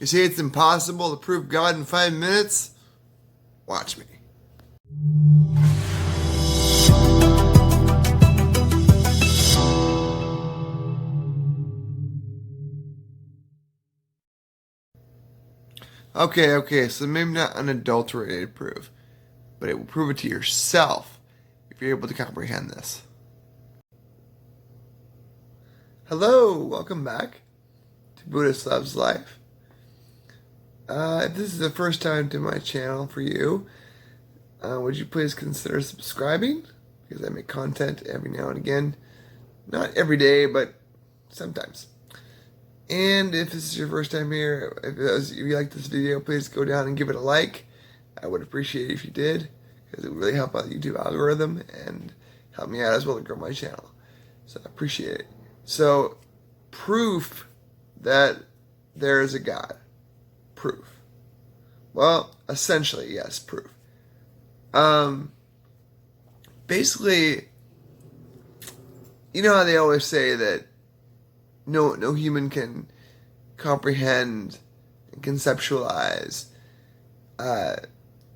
You say it's impossible to prove God in 5 minutes? Watch me. Okay, so maybe not unadulterated proof, but it will prove it to yourself if you're able to comprehend this. Hello, welcome back to Buddhist Loves Life. If this is the first time to my channel for you, would you please consider subscribing? Because I make content every now and again. Not every day, but sometimes. And if this is your first time here, if you like this video, please go down and give it a like. I would appreciate it if you did, because it would really help out the YouTube algorithm and help me out as well to grow my channel. So I appreciate it. So, proof that there is a God. Proof. Well, essentially, yes, proof. Basically, you know how they always say that no human can comprehend and conceptualize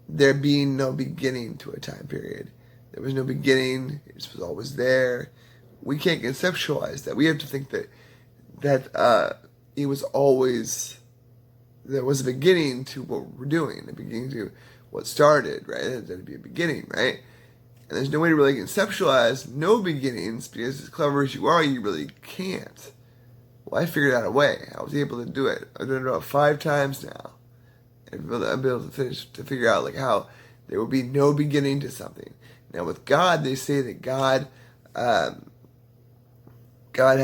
there being no beginning to a time period. There was no beginning, it just was always there. We can't conceptualize that. We have to think that it was always, there was a beginning to what we're doing, a beginning to what started, right? There'd be a beginning, right? And there's no way to really conceptualize no beginnings, because as clever as you are, you really can't. Well, I figured out a way. I was able to do it. I've done it about 5 times now. And I've been able to figure out like how there will be no beginning to something. Now with God, they say that God had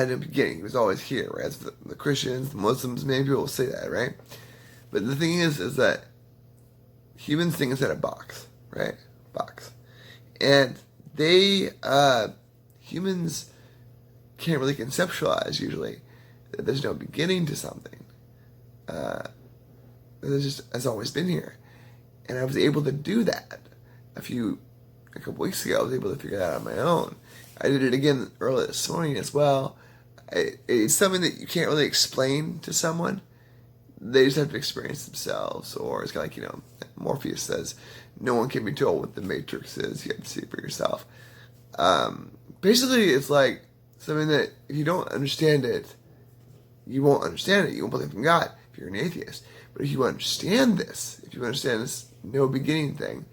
no beginning. He was always here, right? As the Christians, the Muslims, many people will say that, right? But the thing is that humans think inside a box, right? Box. And humans can't really conceptualize usually that there's no beginning to something. There's just has always been here. And I was able to do that a couple weeks ago. I was able to figure that out on my own. I did it again early this morning as well. It's something that you can't really explain to someone. They just have to experience themselves. Or it's kind of like, Morpheus says, no one can be told what the Matrix is. You have to see it for yourself. Basically, it's like something that if you don't understand it, you won't understand it. You won't believe in God if you're an atheist. But if you understand this, no beginning thing,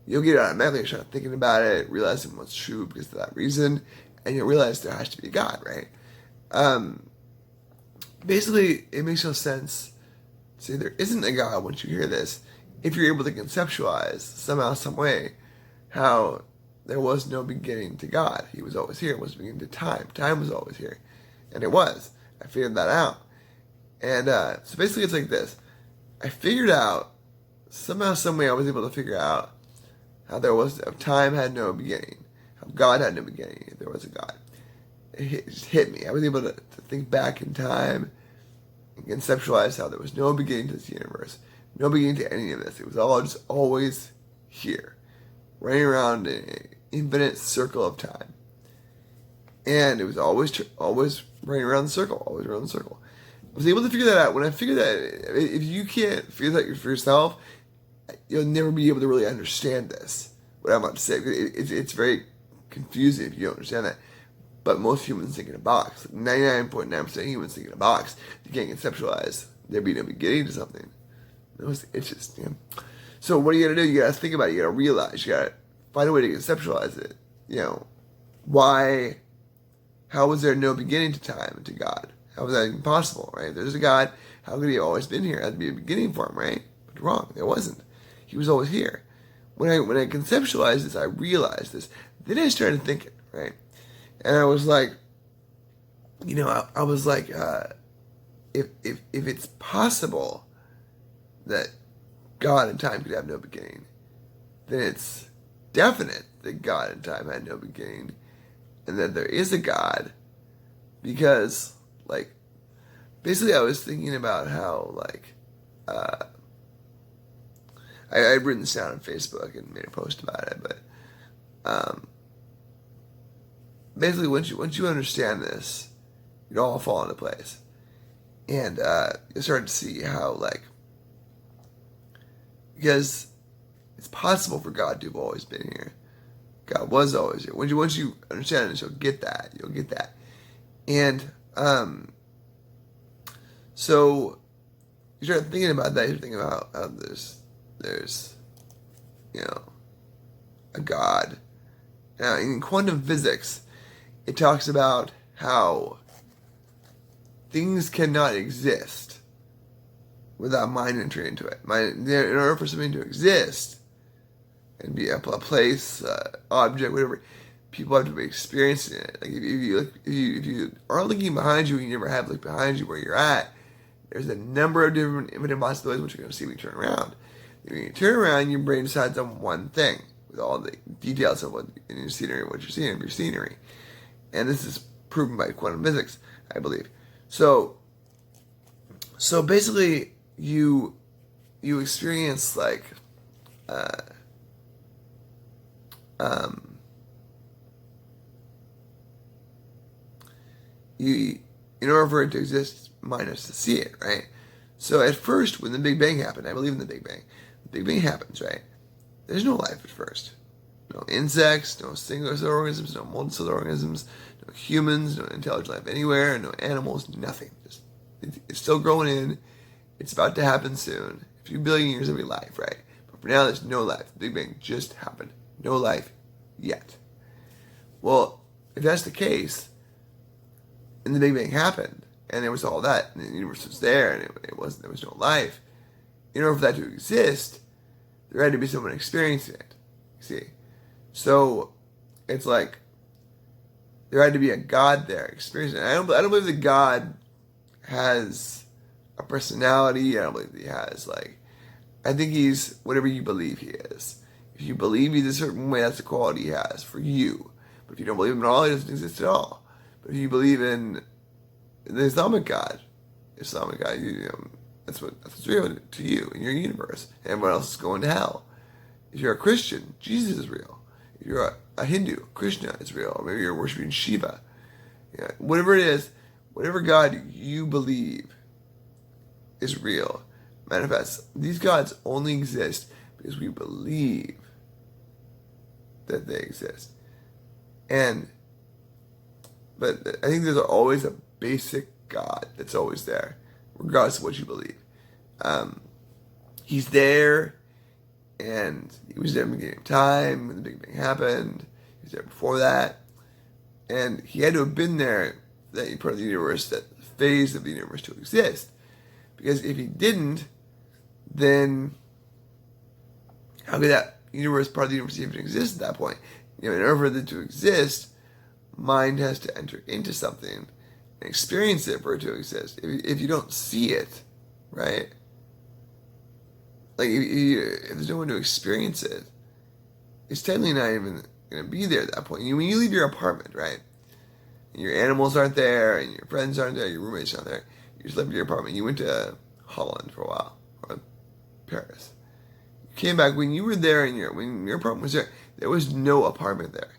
you'll get automatically start thinking about it, realizing what's true because of that reason, and you'll realize there has to be a God, right? Basically, it makes no sense to say there isn't a God once you hear this, if you're able to conceptualize somehow, some way, how there was no beginning to God. He was always here. It was beginning to time. Time was always here. And it was. I figured that out. And so basically it's like this. I figured out, somehow, some way I was able to figure out how time had no beginning. How God had no beginning if there was a God. It just hit me. I was able to think back in time and conceptualize how there was no beginning to this universe. No beginning to any of this. It was all just always here. Running around in an infinite circle of time. And it was always running around the circle. Always around the circle. I was able to figure that out. When I figured that, if you can't figure that out for yourself, you'll never be able to really understand this. What I'm about to say. It's very confusing if you don't understand that. But most humans think in a box. 99.9% of humans think in a box. You can't conceptualize there being no beginning to something. It's just, So what do you gotta do? You gotta think about it. You gotta realize. You gotta find a way to conceptualize it. Why? How was there no beginning to time and to God? How was that even possible, right? If there's a God, how could he have always been here? There had to be a beginning for him, right? But wrong. There wasn't. He was always here. When I conceptualized this, I realized this. Then I started thinking, right? And I was like, I was like, if it's possible that God and time could have no beginning, then it's definite that God and time had no beginning, and that there is a God, because, basically I was thinking about how, I'd written this down on Facebook and made a post about it, but, basically once you understand this, it all fall into place. And you start to see how, like, because it's possible for God to have always been here. God was always here. Once you understand it, you'll get that. You'll get that. And so you start thinking about that. You're thinking about how there's a God. Now, in quantum physics, it talks about how things cannot exist without mind entry into it. In order for something to exist and be a place, object, whatever, people have to be experiencing it. Like if you are looking behind you and you never have looked behind you where you're at, there's a number of different infinite possibilities which you're going to see when you turn around. When you turn around, your brain decides on one thing with all the details of what in your scenery, what you're seeing in your scenery. And this is proven by quantum physics, I believe. So basically, you experience like in order for it to exist, mind has to see it, right? So at first, when the Big Bang happened, I believe in the Big Bang. The Big Bang happens, right? There's no life at first. No insects, no single-cell organisms, no multicellular organisms, no humans, no intelligent life anywhere, no animals, nothing. It's still growing in. It's about to happen soon. A few billion years of your life, right? But for now, there's no life. The Big Bang just happened. No life yet. Well, if that's the case, and the Big Bang happened, and there was all that, and the universe was there, and there was no life. In order for that to exist, there had to be someone experiencing it. You see, so it's like there had to be a God there experiencing it. I don't believe that God has a personality. I don't believe that he has I think he's whatever you believe he is. If you believe he's a certain way, that's the quality he has for you. But if you don't believe him at all, he doesn't exist at all. But if you believe in the Islamic God, that's what's real to you in your universe. And everyone else is going to hell. If you're a Christian, Jesus is real. If you're a Hindu, Krishna is real. Or maybe you're worshiping Shiva. Yeah, whatever it is, whatever God you believe is real, manifests. These gods only exist because we believe that they exist. But I think there's always a basic God that's always there, regardless of what you believe. He's there, and he was there in the beginning of time when the Big Bang happened. He was there before that, and he had to have been there, that part of the universe, that phase of the universe to exist. Because if he didn't, then how could that universe, part of the universe, even exist at that point? In order for it to exist, mind has to enter into something and experience it for it to exist. If you don't see it, right? If there's no one to experience it, it's technically not even going to be there at that point. When you leave your apartment, right? And your animals aren't there, and your friends aren't there, your roommates aren't there. You just left your apartment. You went to Holland for a while, or Paris. You came back. When you were there, and when your apartment was there, there was no apartment there.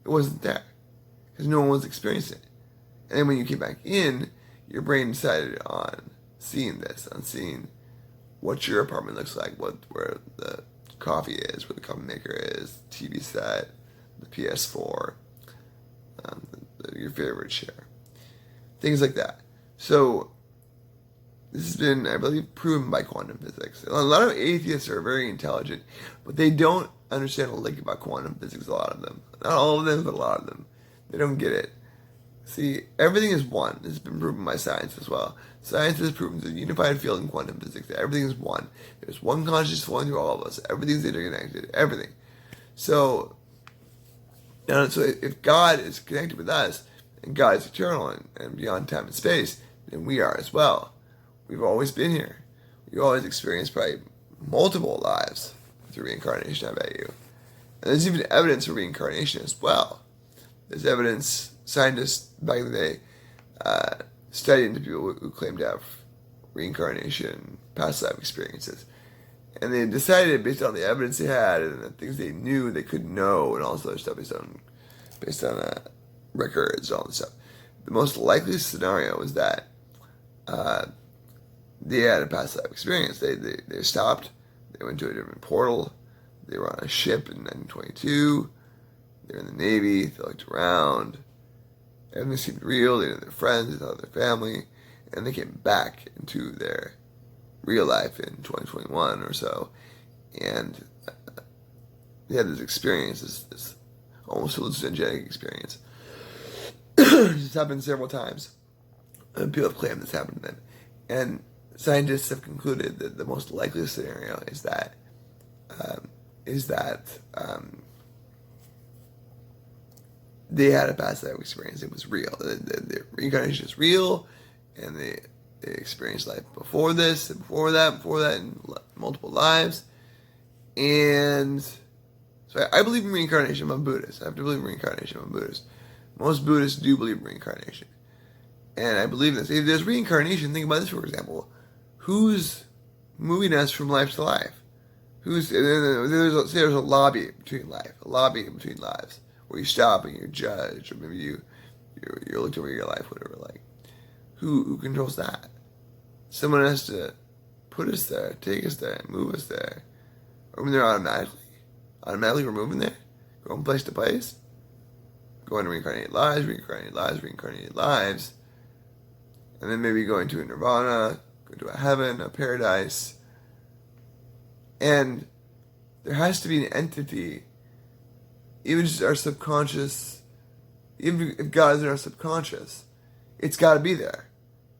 It wasn't there. Because no one was experiencing it. And then when you came back in, your brain decided on seeing this, on seeing what your apartment looks like, where the coffee is, where the coffee maker is, TV set, the PS4, your favorite chair, things like that. So this has been, I believe, proven by quantum physics. A lot of atheists are very intelligent, but they don't understand a lick about quantum physics. A lot of them, not all of them, but a lot of them. They don't get it. See, everything is one. This has been proven by science as well. Science has proven the unified field in quantum physics that everything is one. There's one consciousness flowing through all of us. Everything's interconnected. Everything. So if God is connected with us, and God is eternal and beyond time and space, then we are as well. We've always been here. We've always experienced probably multiple lives through reincarnation, I bet you. And there's even evidence for reincarnation as well. There's evidence, scientists back in the day studied into people who claim to have reincarnation, past life experiences. And they decided, based on the evidence they had and the things they knew they could know and all this other stuff based on records and all this stuff, the most likely scenario is that uh, they had a past life experience. They stopped. They went to a different portal. They were on a ship in 1922. They were in the Navy. They looked around. Everything seemed real. They knew their friends. They thought of their family. And they came back into their real life in 2021 or so. And they had this experience, this almost hallucinogenic experience. It's happened several times. And people have claimed this happened to them. And scientists have concluded that the most likely scenario is that they had a past life experience. It was real. The reincarnation is real, and they experienced life before this, and before that, in multiple lives. And so I believe in reincarnation. I'm a Buddhist. I have to believe in reincarnation. I'm a Buddhist. Most Buddhists do believe in reincarnation. And I believe in this. If there's reincarnation, think about this, for example. Who's moving us from life to life? There's a lobby between lives, where you stop and you're judged, or maybe you're looked over your life, whatever. Like, who controls that? Someone has to put us there, take us there, move us there. Or when they're automatically we're moving there, going place to place, going to reincarnated lives, and then maybe going to a nirvana, going to a heaven, a paradise. And there has to be an entity, even just our subconscious, even if God is in our subconscious, it's got to be there.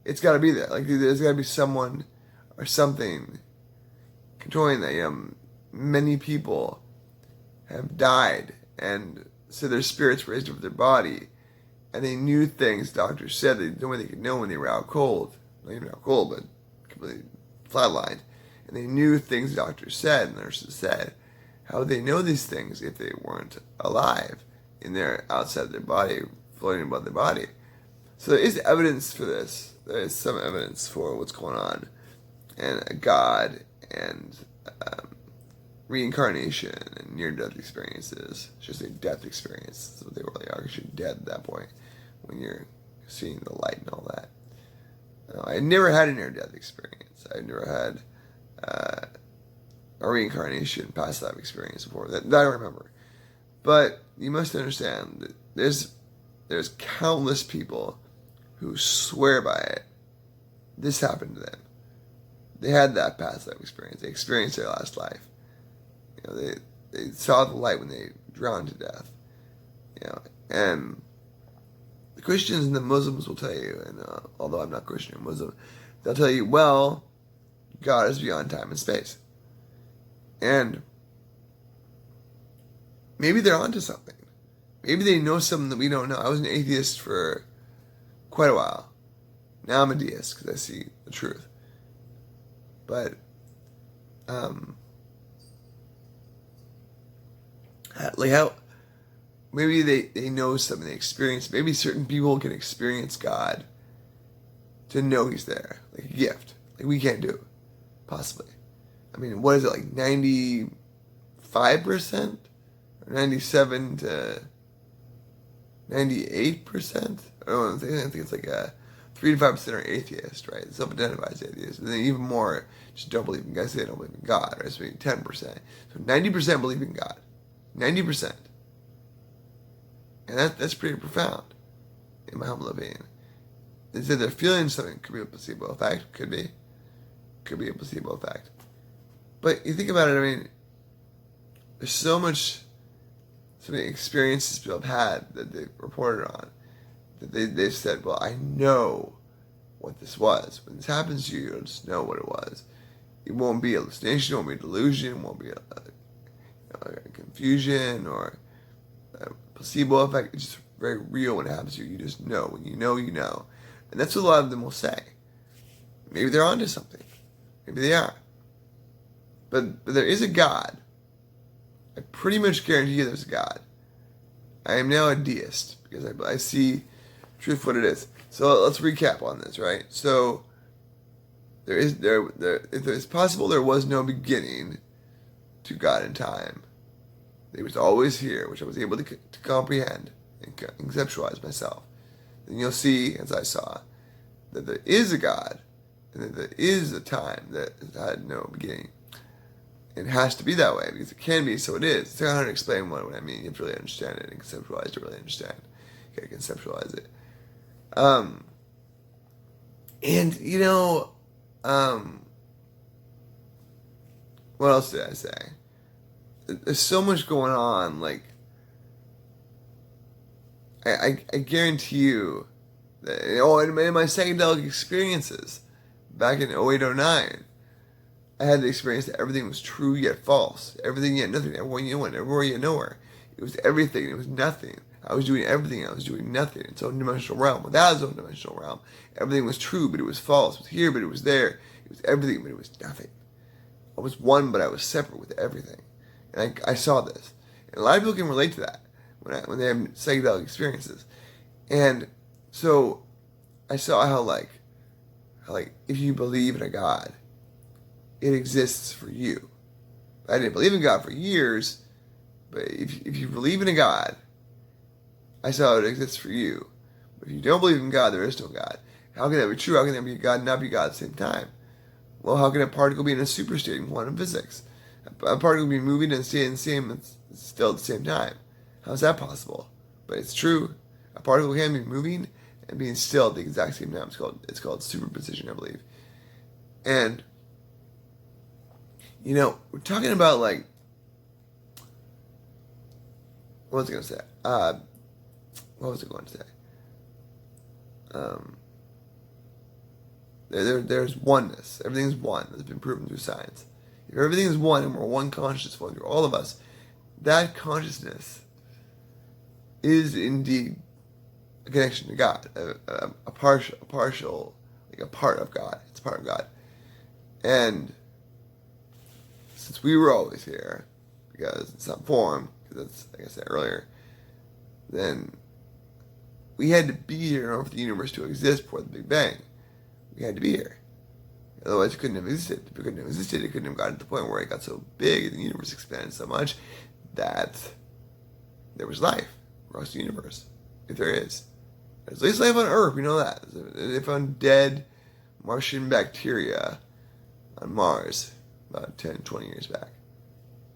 It's got to be there. Like, there's got to be someone or something controlling that. Many people have died, and so their spirits raised over their body, and they knew things doctors said they could know when they were out cold. Not even out cold, but completely flatlined. And they knew things doctors said, and nurses said. How would they know these things if they weren't alive in their outside their body, floating above their body? So there is evidence for this. There is some evidence for what's going on, and a God, and reincarnation, and near-death experiences. It's just a death experience. That's what they really are, because you're dead at that point when you're seeing the light and all that. I never had a near-death experience. I never had a reincarnation, past life experience before that I remember. But you must understand that there's countless people who swear by it. This happened to them. They had that past life experience. They experienced their last life. They saw the light when they drowned to death. And the Christians and the Muslims will tell you, and although I'm not Christian or Muslim, they'll tell you, well, God is beyond time and space. And maybe they're onto something. Maybe they know something that we don't know. I was an atheist for quite a while. Now I'm a deist because I see the truth. But, maybe they know something, they experience. Maybe certain people can experience God to know He's there, like a gift. Like we can't do it, possibly. I mean, what is it, like 95%? Or 97 to 98%? I don't know, I think it's like 3 to 5% are atheist, right? Self-identifies atheist. And then even more just don't believe in God. Say they don't believe in God, right? So maybe 10%. So 90% believe in God. 90%. And that's pretty profound, in my humble opinion. They said they're feeling something. Could be a placebo effect. Could be a placebo effect. But you think about it, I mean, there's so many experiences people have had that they've reported on, that they've said, well, I know what this was. When this happens to you, you'll just know what it was. It won't be a hallucination, it won't be a delusion, it won't be a confusion or a placebo effect. It's just very real when it happens to you. You just know. When you know, you know. And that's what a lot of them will say. Maybe they're onto something. Maybe they are. But there is a God. I pretty much guarantee you there's a God. I am now a deist because I see truth for what it is. So let's recap on this, right? So if it's possible there was no beginning to God in time. He was always here, which I was able to comprehend and conceptualize myself. Then you'll see, as I saw, that there is a God, and that there is a time that had no beginning. It has to be that way because it can be, so it is. It's hard to explain what I mean. You have to really understand it and conceptualize to really understand. You gotta conceptualize it. And what else did I say? There's so much going on. Like, I guarantee you that, in my psychedelic experiences back in 0809, I had the experience that everything was true yet false. Everything yet nothing. Everywhere yet nowhere. It was everything. It was nothing. I was doing everything. I was doing nothing. Its own dimensional realm. Without its own dimensional realm. Everything was true, but it was false. It was here, but it was there. It was everything, but it was nothing. I was one, but I was separate with everything. And I saw this. And a lot of people can relate to that when they have psychedelic experiences. And so I saw how if you believe in a God, it exists for you. I didn't believe in God for years, but if you believe in a God, I saw it exists for you. But if you don't believe in God, there is no God. How can that be true? How can there be God and not be God at the same time? Well, how can a particle be in a superstate in quantum physics? A particle be moving and staying the same still at the same time. How is that possible? But it's true. A particle can be moving and being still at the exact same time. It's called superposition, I believe. And we're talking about what was I going to say? What was I going to say? There's oneness. Everything's one. That's been proven through science. If everything is one and we're one consciousness flowing through all of us, that consciousness is indeed a connection to God, a partial, like a part of God. It's part of God. And since we were always here, because in some form, because that's, like I said earlier, then we had to be here in order for the universe to exist before the Big Bang. We had to be here. Otherwise, it couldn't have existed. If it couldn't have existed, it couldn't have gotten to the point where it got so big and the universe expanded so much that there was life across the universe. If there is. There's at least life on Earth, we know that. They found dead Martian bacteria on Mars about 10, 20 years back.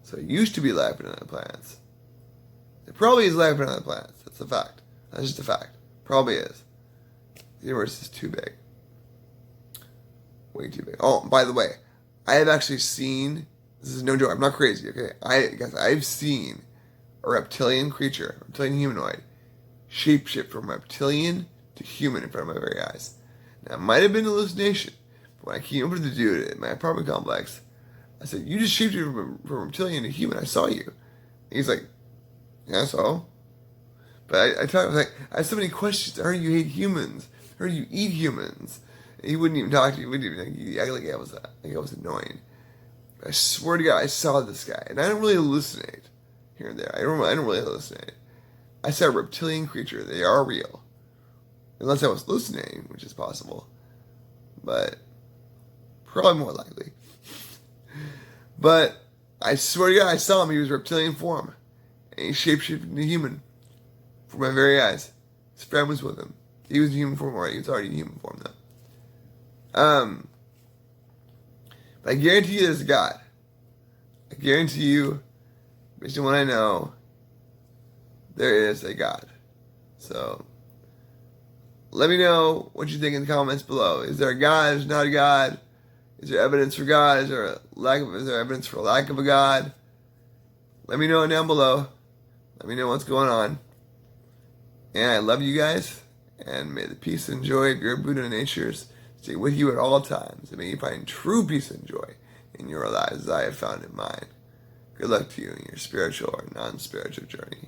So it used to be life on other planets. There probably is life on other planets. That's a fact. That's just a fact. Probably is. The universe is too big. Way too big. Oh, by the way, I have actually seen, this is no joke, I'm not crazy, okay? I've seen a reptilian creature, reptilian humanoid, shapeshift from reptilian to human in front of my very eyes. Now, it might have been an hallucination, but when I came over to the dude at my apartment complex, I said, "You just shapeshifted from reptilian to human, I saw you." And he's like, "Yeah, I saw." But I had so many questions. I heard you hate humans. I heard you eat humans. He wouldn't even talk to me. He acted like I was annoying. But I swear to God, I saw this guy, and I don't really hallucinate here and there. I don't really hallucinate. I saw a reptilian creature. They are real, unless I was hallucinating, which is possible, but probably more likely. But I swear to God, I saw him. He was reptilian form, and he shapeshifted into human before my very eyes. His friend was with him. He was in human form already. He was already in human form though. But I guarantee you there's a God. I guarantee you, based on what I know, there is a God. So, let me know what you think in the comments below. Is there a God? Is there not a God? Is there evidence for God? Is there evidence for lack of a God? Let me know down below. Let me know what's going on. And I love you guys. And may the peace and joy of your Buddha natures stay with you at all times, and may you find true peace and joy in your lives as I have found in mine. Good luck to you in your spiritual or non-spiritual journey.